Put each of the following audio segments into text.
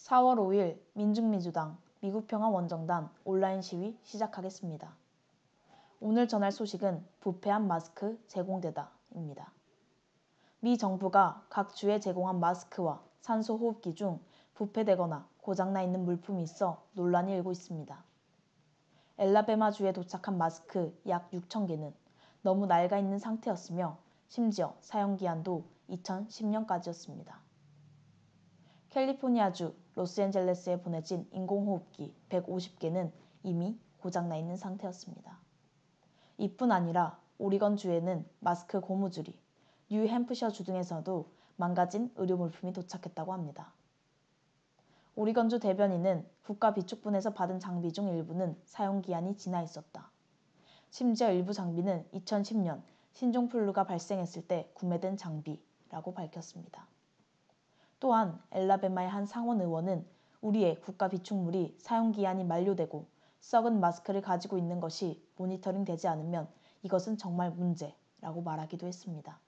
4월 5일 민중민주당 미국평화원정단 온라인 시위 시작하겠습니다. 오늘 전할 소식은 부패한 마스크 제공되다입니다. 미 정부가 각 주에 제공한 마스크와 산소호흡기 중 부패되거나 고장나 있는 물품이 있어 논란이 일고 있습니다. 엘라베마주에 도착한 마스크 약 6,000개는 너무 낡아 있는 상태였으며 심지어 사용기한도 2010년까지였습니다. 캘리포니아주 로스앤젤레스에 보내진 인공호흡기 150개는 이미 고장나 있는 상태였습니다. 이뿐 아니라 오리건주에는 마스크 고무줄이, 뉴햄프셔주 등에서도 망가진 의료물품이 도착했다고 합니다. 오리건주 대변인은 국가비축분에서 받은 장비 중 일부는 사용기한이 지나 있었다. 심지어 일부 장비는 2010년 신종플루가 발생했을 때 구매된 장비라고 밝혔습니다. 또한 엘라베마의 한 상원 의원은 우리의 국가비축물이 사용기한이 만료되고 썩은 마스크를 가지고 있는 것이 모니터링 되지 않으면 이것은 정말 문제라고 말하기도 했습니다.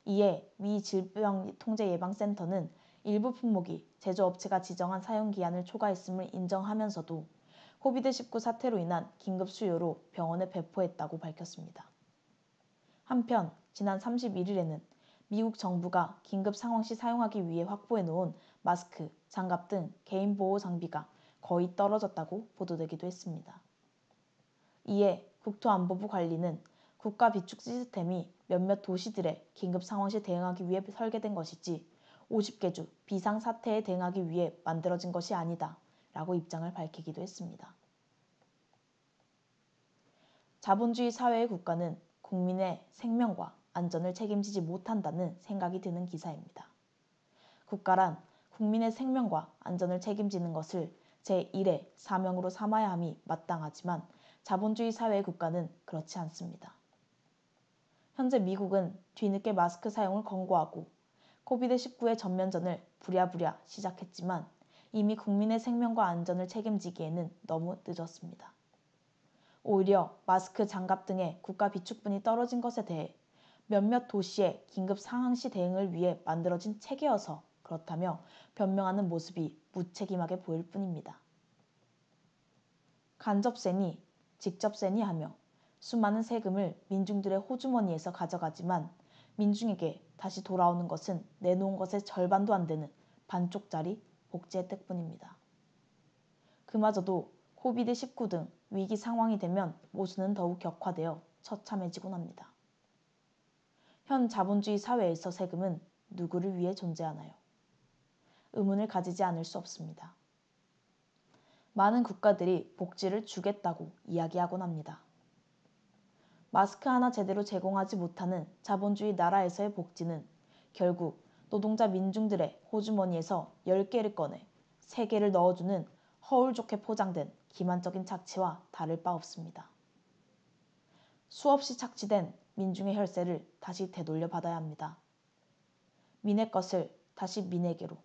이에 미 질병통제예방센터는 일부 품목이 제조업체가 지정한 사용기한을 초과했음을 인정하면서도 코비드-19 사태로 인한 긴급 수요로 병원에 배포했다고 밝혔습니다. 한편 지난 31일에는 미국 정부가 긴급 상황 시 사용하기 위해 확보해 놓은 마스크, 장갑 등 개인 보호 장비가 거의 떨어졌다고 보도되기도 했습니다. 이에 국토안보부 관리는 국가 비축 시스템이 몇몇 도시들의 긴급 상황 시 대응하기 위해 설계된 것이지 50개 주 비상사태에 대응하기 위해 만들어진 것이 아니다 라고 입장을 밝히기도 했습니다. 자본주의 사회의 국가는 국민의 생명과 안전을 책임지지 못한다는 생각이 드는 기사입니다. 국가란 국민의 생명과 안전을 책임지는 것을 제1의 사명으로 삼아야 함이 마땅하지만 자본주의 사회의 국가는 그렇지 않습니다. 현재 미국은 뒤늦게 마스크 사용을 권고하고 코비드-19의 전면전을 부랴부랴 시작했지만 이미 국민의 생명과 안전을 책임지기에는 너무 늦었습니다. 오히려 마스크, 장갑 등의 국가 비축분이 떨어진 것에 대해 몇몇 도시의 긴급 상황 시 대응을 위해 만들어진 체계여서 그렇다며 변명하는 모습이 무책임하게 보일 뿐입니다. 간접세니, 직접세니 하며 수많은 세금을 민중들의 호주머니에서 가져가지만 민중에게 다시 돌아오는 것은 내놓은 것의 절반도 안 되는 반쪽짜리 복지 혜택뿐입니다. 그마저도 코비드-19 등 위기 상황이 되면 모순은 더욱 격화되어 처참해지곤 합니다. 현 자본주의 사회에서 세금은 누구를 위해 존재하나요? 의문을 가지지 않을 수 없습니다. 많은 국가들이 복지를 주겠다고 이야기하곤 합니다. 마스크 하나 제대로 제공하지 못하는 자본주의 나라에서의 복지는 결국 노동자 민중들의 호주머니에서 10개를 꺼내 3개를 넣어주는 허울 좋게 포장된 기만적인 착취와 다를 바 없습니다. 수없이 착취된 민중의 혈세를 다시 되돌려 받아야 합니다. 민의 것을 다시 민에게로.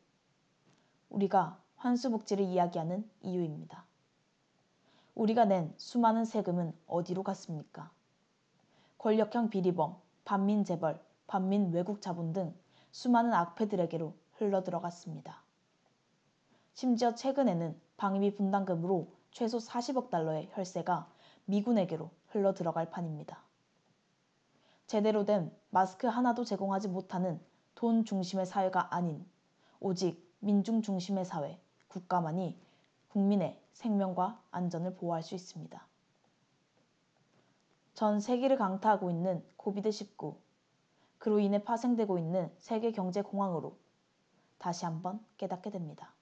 우리가 환수복지를 이야기하는 이유입니다. 우리가 낸 수많은 세금은 어디로 갔습니까? 권력형 비리범, 반민재벌, 반민 외국 자본 등 수많은 악패들에게로 흘러들어갔습니다. 심지어 최근에는 방위비 분담금으로 최소 40억 달러의 혈세가 미군에게로 흘러들어갈 판입니다. 제대로 된 마스크 하나도 제공하지 못하는 돈 중심의 사회가 아닌 오직 민중 중심의 사회, 국가만이 국민의 생명과 안전을 보호할 수 있습니다. 전 세계를 강타하고 있는 코비드-19, 그로 인해 파생되고 있는 세계 경제 공황으로 다시 한번 깨닫게 됩니다.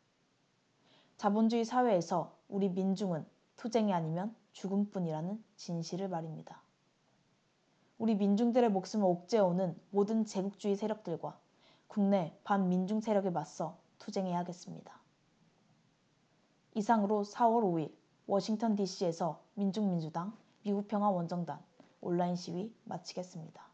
자본주의 사회에서 우리 민중은 투쟁이 아니면 죽음뿐이라는 진실을 말입니다. 우리 민중들의 목숨을 옥죄어오는 모든 제국주의 세력들과 국내 반민중 세력에 맞서 투쟁해야 하겠습니다. 이상으로 4월 5일 워싱턴 DC에서 민중민주당 미국평화원정단 온라인 시위 마치겠습니다.